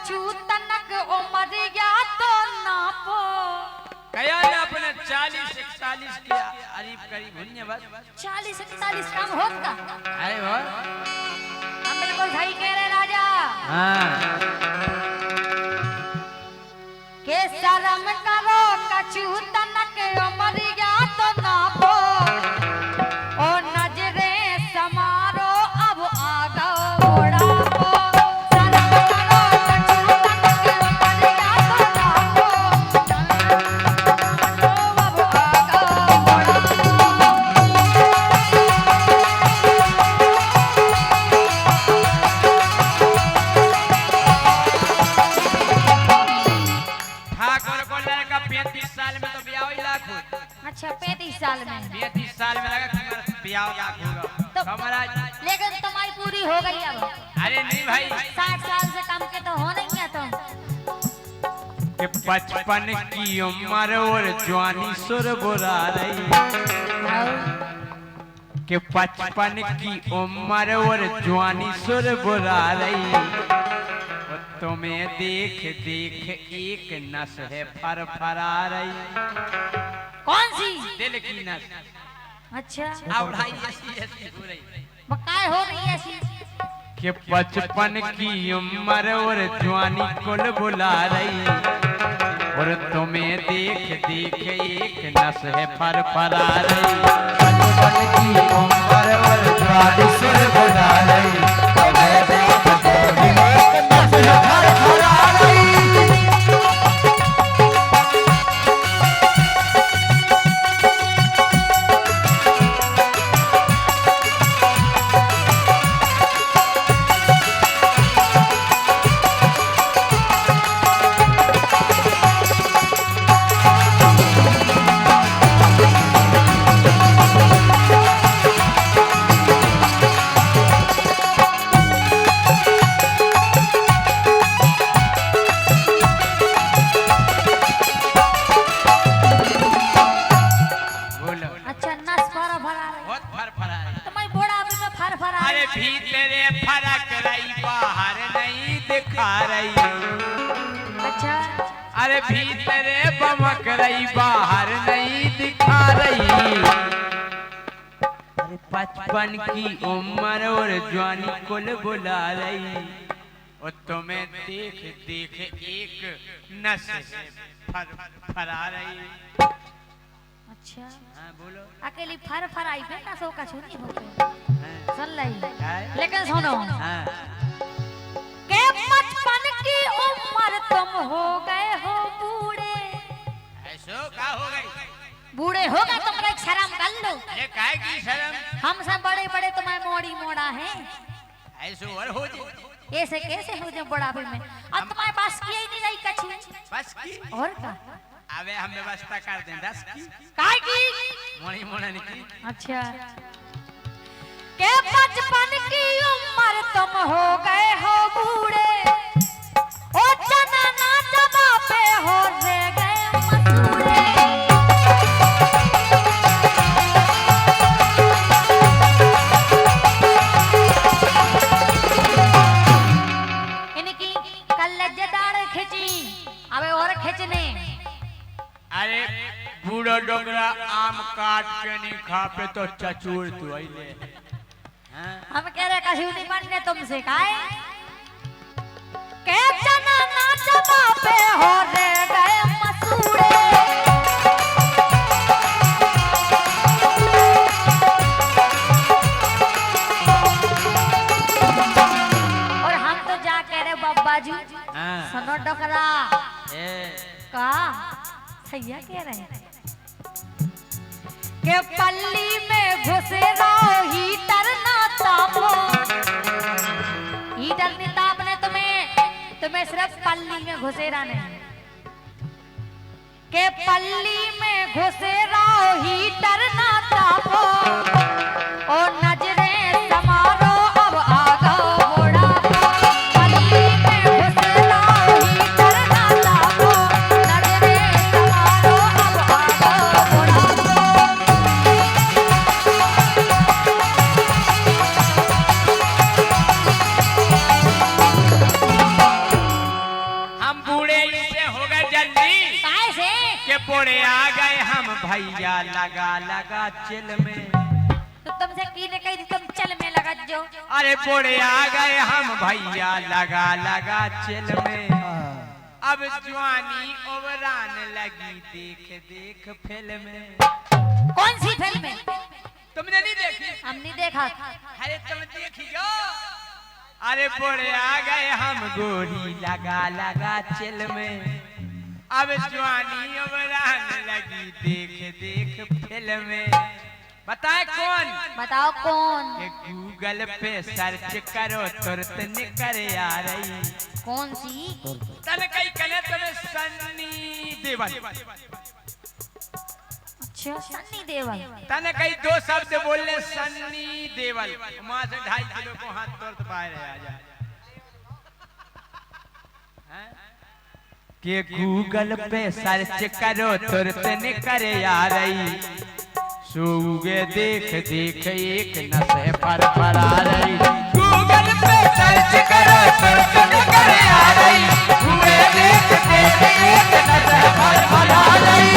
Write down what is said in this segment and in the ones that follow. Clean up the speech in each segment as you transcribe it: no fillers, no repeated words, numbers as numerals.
कछु तनक उमरिया तो नापो कया ने अपने 40 41 के करीब करीब हुन्ने बस 40 41 काम होगा। अरे वाह हम बिल्कुल सही कह रहे राजा। हां के शर्म करो कछु तनक उमरिया तो नापो ओ नजरे समारो अब आगा बुढ़ापो शर्म करो कछु तनक उमरिया तो नापो अब आगा बुढ़ापो। ठाकुर को लड़का 35 साल में तो ब्याह ही लाख हो। अच्छा 35 साल में 35 साल में लगा कि ब्याह लाख होगा तो महाराज। लेकिन तुम्हारी पूरी हो गई अब। अरे नहीं भाई 60 साल से कम के तो हो नहीं है तुम। कि 55 की उम्र और जवानी सुर बुरा रही कि 55 की उम्र और जवानी सुर बुरा रही तुम्हें देख देख एक नस है फरफरा रही। कौन सी? दिल की नस। अच्छा अब ढाई ऐसी हो रही बकाए हो रही है ऐसी कि 55 की उम्र और जवानी कुल बुला रही और तुम्हें देख देख एक नस है फरफरा रही। 55 की उम्र और जवानी सुर बुला रही तुम्हें देख देख एक नस है फरफरा रही। बोलो अच्छा नस फरा फरा रही बहुत फरफरा रही। तुम्हारी बोड़ा अभी तो फर फरा अरे भीतरे फरक रही बाहर नहीं दिखा रही। अच्छा अरे भीतरे बमक रही बाहर नहीं दिखा रही। अरे 55 की उम्र और जवानी कुल बुला रही और तुम्हें देख देख एक नस फरा रही। अच्छा हाँ बोलो अकेली फर फराई पे ना सो का छुनी होते हाँ, सुन लई हाँ, लेकिन सुनो हाँ। के 55 की उम्र तुम हो गए हो बूढ़े ऐसो का हो गई? बूढ़े हो गए तुम एक शर्म कर लो। अरे काहे की शर्म? हम सब बड़े बड़े तुम्हें मोड़ी मोड़ा है ऐसो और हो जे ऐसे कैसे हो जाए बुढ़ापे में अब तुम्हारे पास किया ही नहीं रही कछु बस की और का अबे हम व्यवस्था कर दें 10 की काय की मोड़ी मोड़न की। अच्छा के 55 की उम्र तुम हो गए हो बूढ़े ओ चना ना जमा पे हो रे गए मसूड़े। इनकी कल्लजदार खिंची अबे और खिंचने। अरे बूढ़ो डोगरा आम काट के नहीं खा पे तो चचूर तू आइले। हाँ? हम कह रहे कहीं नहीं बनने तुमसे काहे के चना ना जमा पे हो रे गए मसूड़े। और हम तो जा कह रहे बाबा जी हाँ। सुनो डोकरा ए, का सैया कह रहे हैं के पल्ली में घुसे रहो हीटर ना तापो। हीटर नहीं तापने तुम्हें सिर्फ पल्ली में घुसे रहने के पल्ली में घुसे रहो हीटर ना तापो ओ नजरे समारो अब आगा बुढ़ापो। पल्ली में घुसे रहो हीटर ना तापो नजरे समारो अब आगा बुढ़ापो। बोड़े आ गए हम भैया लगा लगा चिल में। तो तुमसे की ने कही थी तुम चल में लगा जो। अरे बोड़े आ गए हम भैया लगा लगा चिल में। अब जवानी उबरान लगी देख देख फिल्म में। कौन सी फिल्म में? तुमने नहीं देखी? हमने देखा। अरे तुम देखी जो। अरे बोड़े आ गए हम गोरी लगा लगा चिल में। अब जवानी उबरान लगी देख देख फिल्म में। बताए कौन? बताओ कौन? ये गूगल पे सर्च करो तुरंत निकल आ रही। कौन सी? तन कई कने तने सन्नी देवल। अच्छा सन्नी देवल। तने कई दो शब्द बोलने सन्नी देवल। वहां से 2.5 किलो को हाथ तुरंत बाहर आ जा। के गूगल पे सर्च करो तुरंत निकल आ रही। सूगे देख देख एक नशे पर आ रही। गूगल पे सर्च करो तुरंत निकल आ रही। सूगे देख देख एक नशे पर आ रही।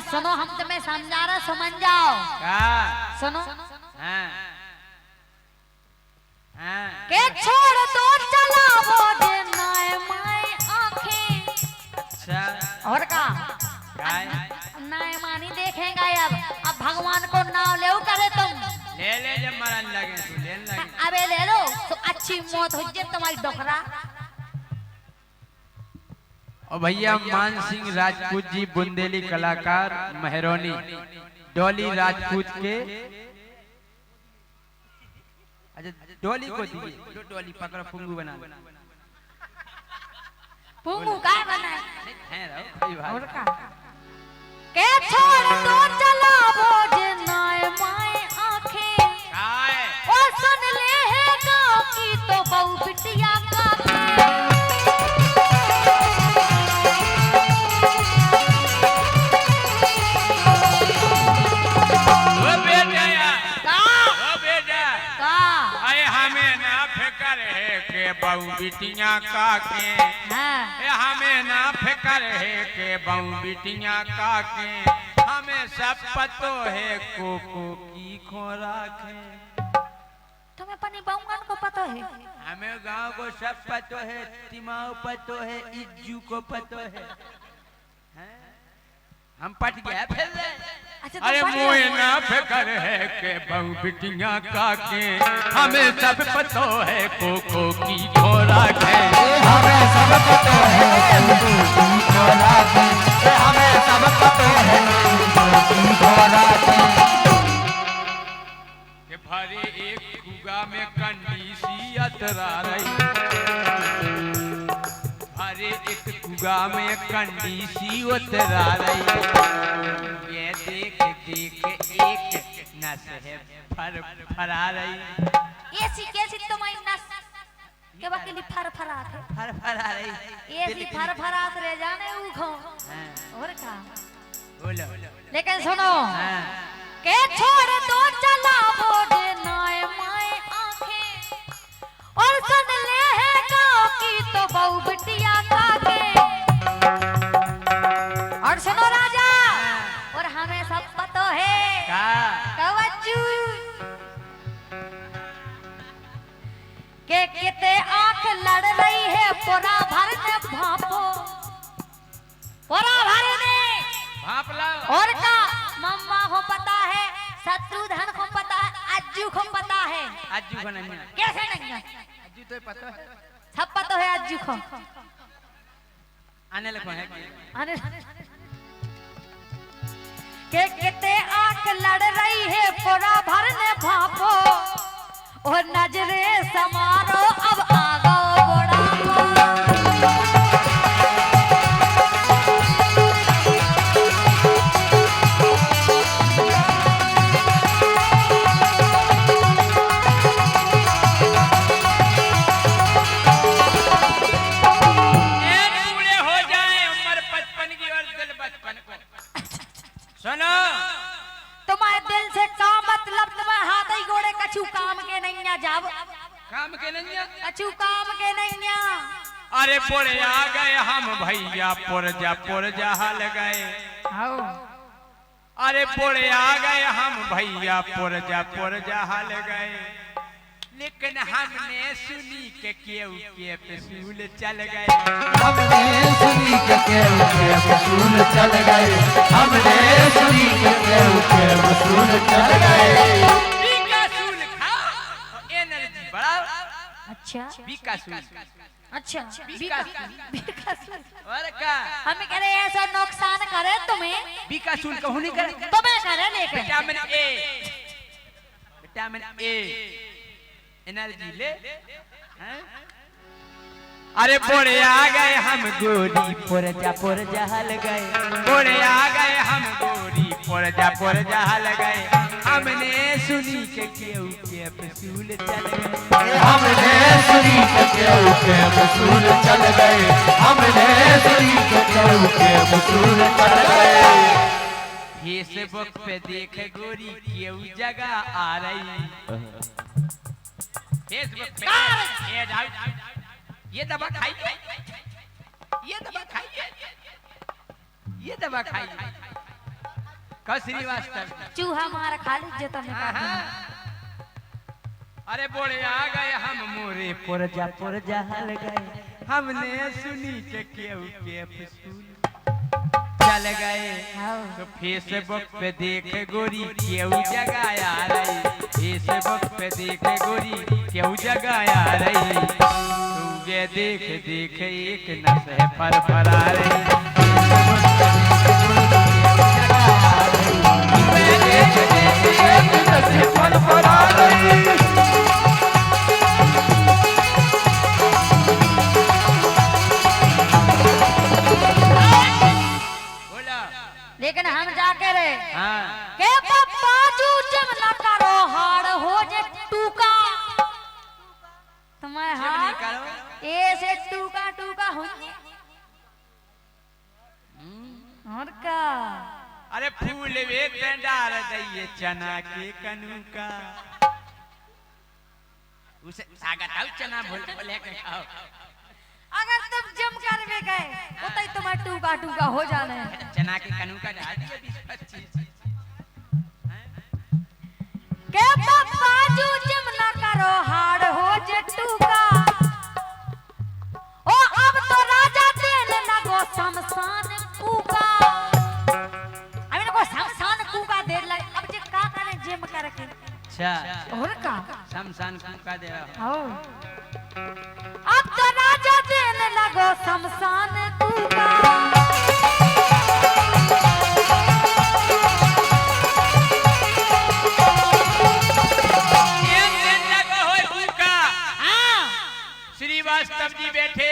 सुनो हम तुम्हें समझा रहे समझ जाओ। सुनो के छोड़ दो चला वो दिन माए आंखें। अच्छा और का नाय मानी देखेगा। अब भगवान को नाम ले करे तुम ले ले जब मरन लगे तो ले लगे। अबे ले लो तो अच्छी मौत हो जाए तुम्हारी डोकरा। और भैया मान सिंह राजपूत जी बुंदेली कलाकार मेहरोनी डॉली राजपूत के। अच्छा डॉली को दीजिए। डॉली पकड़ो पुंगू बना लो। पुंगू का बना है कोई बात। और का के छोड़ दो चला वो नाय माए आंखें। काय ओ सुन ले है गाँव की तो बहु बिटिया का बहु बिटिया का के। हमें ना फिकर है के बहु बिटिया का के। हमें सब पतो है कोको की खोराक है। तुम्हें अपनी बहुगन को पता है? हमें गांव को सब पतो है। तिमाऊ पतो है। इज्जू को पतो है। हम पट गया फिर। अरे मोए ना फिकर है के बहु बिटिया का के। हमें सब पतो है कोको की खोराक है। हमें सब पतो है कोको की खोराक है। हमें सब पतो है कोको की खोराक है। के भरे एक कुगा में कंडी सी अतरा रही। भरे एक कुगा में कंडी सी उतरा रही। ये देख देख एक नस है फरा रही। ऐसी कैसी तुम्हारी नस के बकली फरफरात है। फरा रही। ऐसी फरफरात रह जाने उखो। और का बोलो। लेकिन सुनो के छोड़ दो चला वो नाय माए आंखें। और सुन ले है गाँव की तो बहु बिटिया का के। और सुनो राजा और हमें सब पतो है कवच्चू के किते आंख लड़ रही है पोरा भर ने भापो। पोरा भर ने भाप ला। और का मम्मा को पता है। शत्रुधन को पता है। अज्जू को पता है। अज्जू को नहीं। कैसे नहीं? अज्जू तो पता है। सब पता है अज्जू को। आने लगो है अरे के किते आंख लड़ रही है पोरा भर ने भापो। और नजरे समारो अब आगो गोड़ा। अरे पुरे आ गए हम भैया पुरजा हल गए। आओ अरे पुरे आ गए हम भैया पुरजा हल गए। लेकिन हमने सुनी के केहू के पसूल चल गए। हमने सुनी के वसूल चल गए। हमने सुनी के वसूल चल गए। बीकासूल खाओ एनर्जी बढ़ाओ। अच्छा बीकासूल अच्छा बीकासूल और का हमें कह रहे ऐसा नुकसान करे तुम्हें। बीकासूल कहू नहीं करे तुम्हें करे लेकिन विटामिन ए एनर्जी ले हैं? अरे पुरे आ गए हम गोरी पुरजा हल गए। पुरे आ गए हम गोरी पुरजा हल गए। हमने सुनी के केहू के पसूल चल गए। हमने सुनी के वसूल चल गए। हमने सुनी के वसूल चल गए। फेसबुक पे देख गोरी केहू जगह आ रही। फेसबुक पे ऐड आउट ये दवा खाइए, ये दवा खाइए, ये दवा खाइए। कल श्रीवास्तव चूहा मार खा लीजिए तुम्हें। अरे बोले आ गए हम मोरे पुरजा हल गए। हमने सुनी के केहू के पसूल चल गए। तो फेसबुक पे देख गोरी केहू जगह आ रही। फेसबुक पे देख गोरी केहू जगह आ रही। तू ये देख एक नस है फरफरा रही। लेकिन हम जाके रे हाँ के पप्पा जू जम न करो हाड़ हो जे टूका तुम्हारे हाथ ऐसे टूका होंगे और का। अरे फूल वे डाल दइए चना के कनू का। उसे सागत आउ चना बोले के खाओ। अगर तुम जम कर में गए उतई तुम्हारा टूका हो जाना है। चना के कनू का डाल दिए 20-25 के पप्पा जू जम न करो हाड़ हो जे टूका। ओ अब तो राजा देने लगो शमशान कूका। अभी ना को शमशान कूका देर लगे। अब जे का करे जिम करके। अच्छा और का शमशान का दे रहा आओ अब तो राजा देने लगो शमशान कूका। श्रीवास्तव जी बैठे,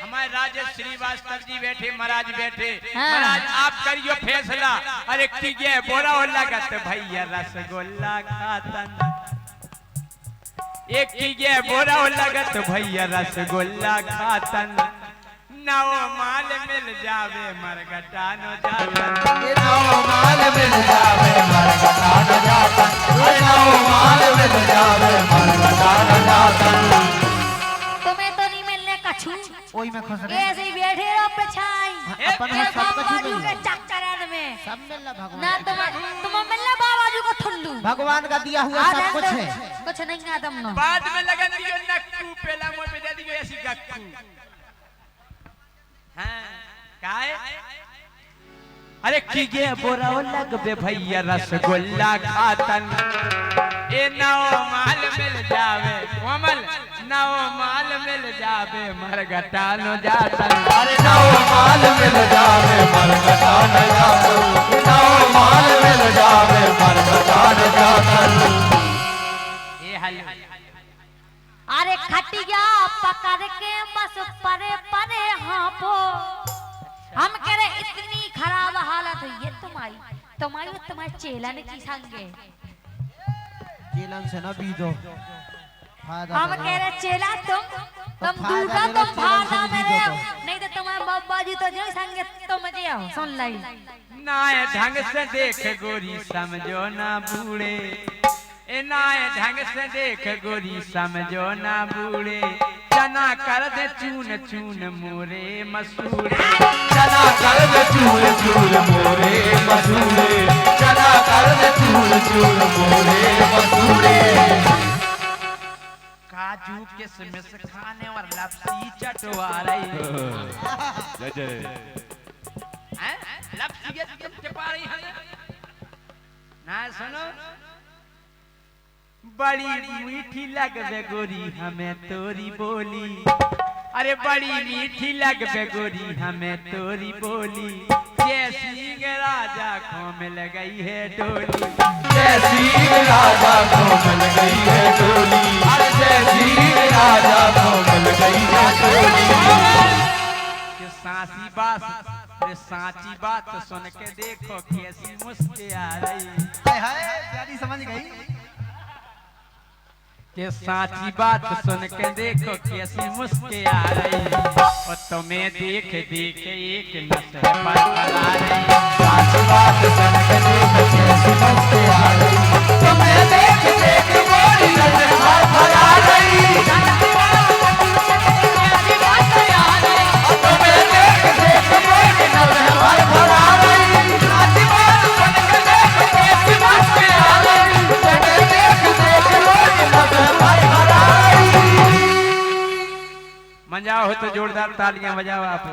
हमारे राजा श्रीवास्तव जी बैठे, महाराज बैठे। हाँ। महाराज आप करियो फैसला। अरे कीजिए बोरा हो लगत भैया रसगुल्ला खातन। एक कीजिए बोरा हो लगत भैया रसगुल्ला खातन। नौ माल मिल जावे मरगटा न जातन। नौ माल मिल जावे मरगटा न जातन। नौ माल मिल जावे मरगटा न जातन। तुम्हें तो नहीं मिलने कछु। ओई में खुश रहे। ऐसे ही बैठे रहो पिछाई। अपन ये सब कछु बाबाजू मिल के जाए। चक्कर में सब मिलना भगवान। ना तुम्हें मिलना बाबाजू को ठुल्लू। भगवान का दिया हुआ सब कुछ है। कुछ नहीं है तुम लोग। बाद में लगन दियो नक्कू पेला मुंह पे दे दियो ऐसी गक्कू। हाँ काहे? अरे कीजिए बोरा हो लगबे भैया रसगुल्ला खातन। ए नौ माल मिल जावे कोमल, नौ माल मिल जावे मरगटा न जातन। अरे नौ माल मिल जावे मरगटा न जातन। नौ माल मिल जावे मरगटा न जातन। ए हल अरे खटिया पकड़ के बस परे परे हांपो। हम कह रहे इतनी खराब हालत है ये तुम्हारे चेला ने की संगे। चेलन से न बीजो। हम कह रहे चेला तुम दूधा तुम भाड़ा में रहो। नहीं तो तुम्हारे बाबा जी तो जो संगे तुम जियो सुन लाई। नाय ढंग से देख गोरी समझो ना बूढ़े। ए नाय ढंग से देख गोरी समझो ना बूढ़े। चना कर दे चून चून मोरे मसूरे चना कर दे चूर चूर मोरे मसूरे चना कर दे चूर चूर मोरे मसूरे काजू किशमिश खाने और लपसी चटवा रही हैं? लपसी ये तुम चपा रही है ना सुनो बड़ी मीठी लगबे गोरी हमें तोरी बोली अरे बड़ी मीठी लगबे गोरी हमें तोरी बोली जैसी राजा को मिल गई है डोली जैसी राजा को मिल गई है डोली अरे जैसी राजा को मिल गई है डोली कि सांसी बात अरे सांची बात सुन के देखो कैसी मुस्किया रही हाय हाय प्यारी समझ गई कि सांची बात सुन के देखो कैसी मुस्किया रही और तुम्हें देख देख एक नस है फरफरा रही साच बात सुन के देख कैसी मस्ती आ रही तुम्हें देख देख मोरी नजर फरफरा रही तुम्हें देख देख मोरी नजर फरफरा रही साच बात सुन के देख कैसी मस्ती आ रही तुम्हें देख देख मोरी नजर फरफरा रही मजा हो तो जोरदार तालियां बजाओ आप